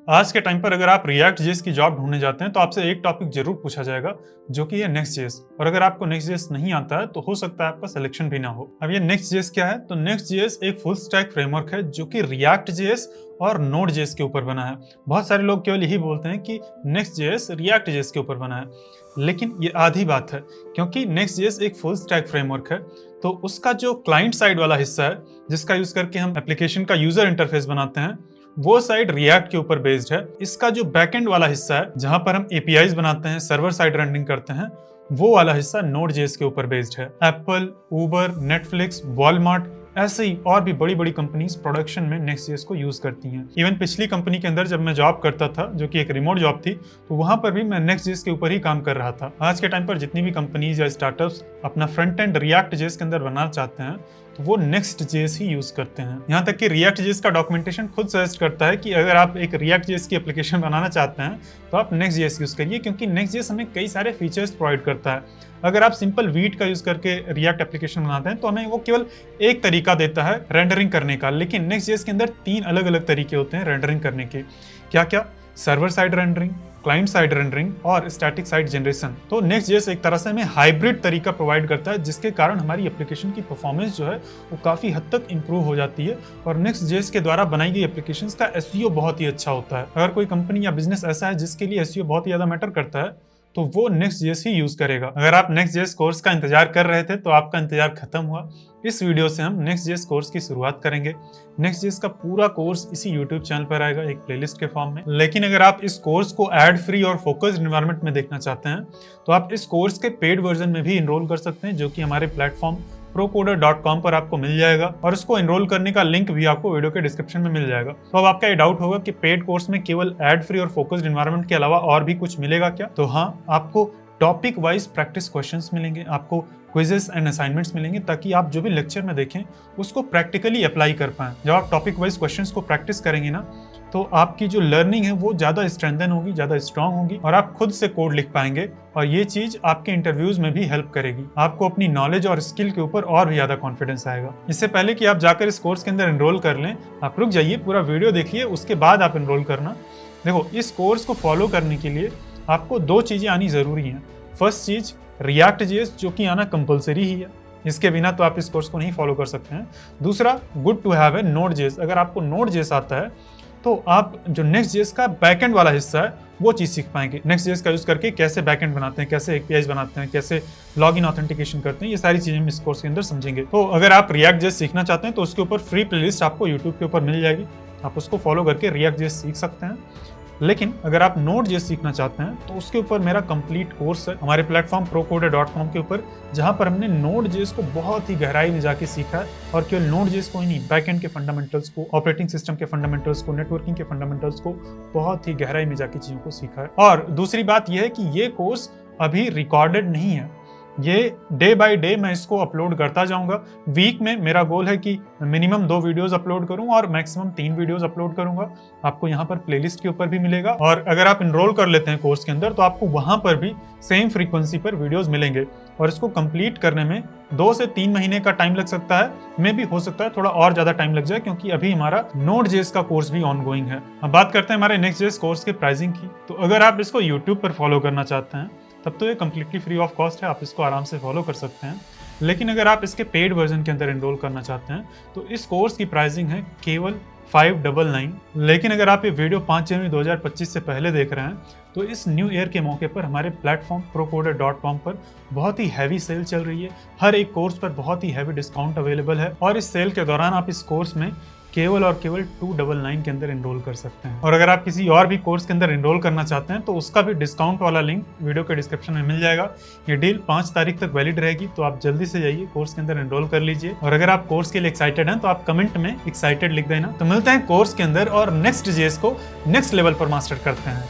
आज के टाइम पर अगर आप रिएक्ट जेएस की जॉब ढूंढने जाते हैं तो आपसे एक टॉपिक जरूर पूछा जाएगा जो कि है नेक्स्ट जेएस। और अगर आपको नेक्स्ट जेएस नहीं आता है तो हो सकता है आपका सिलेक्शन भी ना हो। अब ये नेक्स्ट जेएस क्या है? तो नेक्स्ट जेएस एक फुल स्टैक फ्रेमवर्क है जो कि रिएक्ट जेएस और नोड जेएस के ऊपर बना है। बहुत सारे लोग केवल यही बोलते हैं कि नेक्स्ट जेएस रिएक्ट जेएस के ऊपर बना है, लेकिन ये आधी बात है, क्योंकि नेक्स्ट जेएस एक फुल स्टैक फ्रेमवर्क है। तो उसका जो क्लाइंट साइड वाला हिस्सा है जिसका यूज करके हम एप्लीकेशन का यूजर इंटरफेस बनाते हैं, वो साइड रिएक्ट के ऊपर बेस्ड है। इसका जो बैकएंड वाला हिस्सा है जहां पर हम एपीआईज बनाते हैं, सर्वर साइड रेंडरिंग करते हैं, वो वाला हिस्सा नोड जेएस के ऊपर बेस्ड है। एप्पल, उबर, नेटफ्लिक्स, वॉलमार्ट, ऐसे ही और भी बड़ी बड़ी कंपनीज प्रोडक्शन में नेक्स्ट जेएस को यूज करती हैं। इवन पिछली कंपनी के अंदर जब मैं जॉब करता था, जो कि एक रिमोट जॉब थी, तो वहां पर भी मैं नेक्स्ट जेएस के ऊपर ही काम कर रहा था। आज के टाइम पर जितनी भी कंपनीज या स्टार्टअप्स अपना फ्रंट एंड रिएक्ट जेएस के अंदर बनाना चाहते हैं तो वो नेक्स्ट जेएस ही यूज करते हैं। यहाँ तक कि रिएक्ट जेएस का डॉक्यूमेंटेशन खुद सजेस्ट करता है कि अगर आप एक रिएक्ट जेएस की एप्लीकेशन बनाना चाहते हैं तो आप नेक्स्ट जेएस यूज करिए, क्योंकि नेक्स्ट जेएस हमें कई सारे फीचर्स प्रोवाइड करता है। अगर आप सिंपल वीट का यूज करके रिएक्ट एप्लीकेशन बनाते हैं तो हमें वो केवल एक तरीका देता है रेंडरिंग करने का, लेकिन नेक्स्ट जेएस के अंदर 3 अलग अलग तरीके होते हैं रेंडरिंग करने के। क्या क्या? Server side rendering, client side rendering और स्टैटिक साइड जनरेशन। तो नेक्स्ट जेएस एक तरह से हमें हाइब्रिड तरीका प्रोवाइड करता है, जिसके कारण हमारी एप्लीकेशन की परफॉर्मेंस जो है वो काफी हद तक इंप्रूव हो जाती है और नेक्स्ट जेएस के द्वारा बनाई गई एप्लीकेशंस का एसईओ बहुत ही अच्छा होता है। अगर कोई कंपनी या बिजनेस ऐसा है जिसके लिए एसईओ बहुत ही ज्यादा मैटर करता है तो वो नेक्स्ट जेएस ही यूज करेगा। अगर आप नेक्स्ट जेएस कोर्स का इंतजार कर रहे थे तो आपका इंतजार खत्म हुआ। इस वीडियो से हम नेक्स्ट जेएस कोर्स की शुरुआत करेंगे। नेक्स्ट जेएस का पूरा कोर्स इसी यूट्यूब चैनल पर आएगा एक प्लेलिस्ट के फॉर्म में। लेकिन अगर आप इस कोर्स को एड फ्री और फोकस्ड एनवायरनमेंट में देखना चाहते हैं तो आप इस कोर्स के पेड वर्जन में भी इनरोल कर सकते हैं, जो कि हमारे प्लेटफॉर्म procoder.com पर आपको मिल जाएगा और उसको एनरोल करने का लिंक भी आपको वीडियो के डिस्क्रिप्शन में मिल जाएगा। तो अब आपका ये डाउट होगा कि पेड कोर्स में केवल एड फ्री और फोकस्ड एनवायरनमेंट के अलावा और भी कुछ मिलेगा क्या? तो हाँ, आपको टॉपिक वाइज प्रैक्टिस क्वेश्चंस मिलेंगे, आपको क्विजेस एंड असाइनमेंट्स मिलेंगे, ताकि आप जो भी लेक्चर में देखें उसको प्रैक्टिकली अप्लाई कर पाएं। जब आप टॉपिक वाइज क्वेश्चंस को प्रैक्टिस करेंगे ना, तो आपकी जो लर्निंग है वो ज़्यादा स्ट्रेंथन होगी, ज़्यादा स्ट्रांग होगी और आप खुद से कोड लिख पाएंगे और ये चीज़ आपके इंटरव्यूज में भी हेल्प करेगी। आपको अपनी नॉलेज और स्किल के ऊपर और भी ज़्यादा कॉन्फिडेंस आएगा। इससे पहले कि आप जाकर इस कोर्स के अंदर एनरोल कर लें, आप रुक जाइए, पूरा वीडियो देखिए, उसके बाद आप एनरोल करना। देखो, इस कोर्स को फॉलो करने के लिए आपको 2 चीज़ें आनी ज़रूरी हैं। फर्स्ट चीज़ रिएक्ट जेएस, जो कि आना कंपलसरी ही है, इसके बिना तो आप इस कोर्स को नहीं फॉलो कर सकते हैं। दूसरा, गुड टू हैव है नोड जेएस। अगर आपको नोड जेएस आता है तो आप जो नेक्स्ट जेएस का बैकएंड वाला हिस्सा है वो चीज़ सीख पाएंगे। नेक्स्ट जेएस का यूज करके कैसे बैकएंड बनाते हैं, कैसे एपीआईज बनाते हैं, कैसे लॉगिन ऑथेंटिकेशन करते हैं, ये सारी चीजें हम इस कोर्स के अंदर समझेंगे। तो अगर आप रिएक्ट जेएस सीखना चाहते हैं तो उसके ऊपर फ्री प्लेलिस्ट आपको यूट्यूब के ऊपर मिल जाएगी, आप उसको फॉलो करके रिएक्ट जेएस सीख सकते हैं। लेकिन अगर आप नोड जेएस सीखना चाहते हैं तो उसके ऊपर मेरा कंप्लीट कोर्स है हमारे प्लेटफॉर्म procoder.com के ऊपर, जहां पर हमने नोड जेएस को बहुत ही गहराई में जाके सीखा है। और केवल नोड जेएस को ही नहीं, बैकएंड के फंडामेंटल्स को, ऑपरेटिंग सिस्टम के फंडामेंटल्स को, नेटवर्किंग के फंडामेंटल्स को बहुत ही गहराई में जाके चीजों को सीखा है। और दूसरी बात यह है कि ये कोर्स अभी रिकॉर्डेड नहीं है, ये डे बाय डे मैं इसको अपलोड करता जाऊंगा। वीक में मेरा गोल है कि मिनिमम 2 वीडियोस अपलोड करूं और मैक्सिमम 3 वीडियोस अपलोड करूंगा। आपको यहाँ पर प्लेलिस्ट के ऊपर भी मिलेगा और अगर आप इनरोल कर लेते हैं कोर्स के अंदर तो आपको वहां पर भी सेम फ्रीक्वेंसी पर वीडियोस मिलेंगे। और इसको कंप्लीट करने में 2 से 3 महीने का टाइम लग सकता है, में भी हो सकता है थोड़ा और ज्यादा टाइम लग जाए, क्योंकि अभी हमारा नोड जेएस का कोर्स भी ऑनगोइंग है। अब बात करते हैं हमारे नेक्स्ट जेएस कोर्स के प्राइसिंग की। तो अगर आप इसको यूट्यूब पर फॉलो करना चाहते हैं तब तो ये कम्प्लीटली फ्री ऑफ कॉस्ट है, आप इसको आराम से फॉलो कर सकते हैं। लेकिन अगर आप इसके पेड वर्जन के अंदर एनरोल करना चाहते हैं तो इस कोर्स की प्राइसिंग है केवल 599। लेकिन अगर आप ये वीडियो 5 जनवरी 2025 से पहले देख रहे हैं तो इस न्यू ईयर के मौके पर हमारे प्लेटफॉर्म procoder.com पर बहुत ही हैवी सेल चल रही है। हर एक कोर्स पर बहुत ही हैवी डिस्काउंट अवेलेबल है और इस सेल के दौरान आप इस कोर्स में केवल और केवल 299 के अंदर एनरोल कर सकते हैं। और अगर आप किसी और भी कोर्स के अंदर एनरोल करना चाहते हैं तो उसका भी डिस्काउंट वाला लिंक वीडियो के डिस्क्रिप्शन में मिल जाएगा। ये डील 5 तारीख तक वैलिड रहेगी, तो आप जल्दी से जाइए कोर्स के अंदर एनरोल कर लीजिए। और अगर आप कोर्स के लिए एक्साइटेड हैं तो आप कमेंट में एक्साइटेड लिख देना। तो मिलते हैं कोर्स के अंदर और नेक्स्ट जेएस को नेक्स्ट लेवल पर मास्टर करते हैं।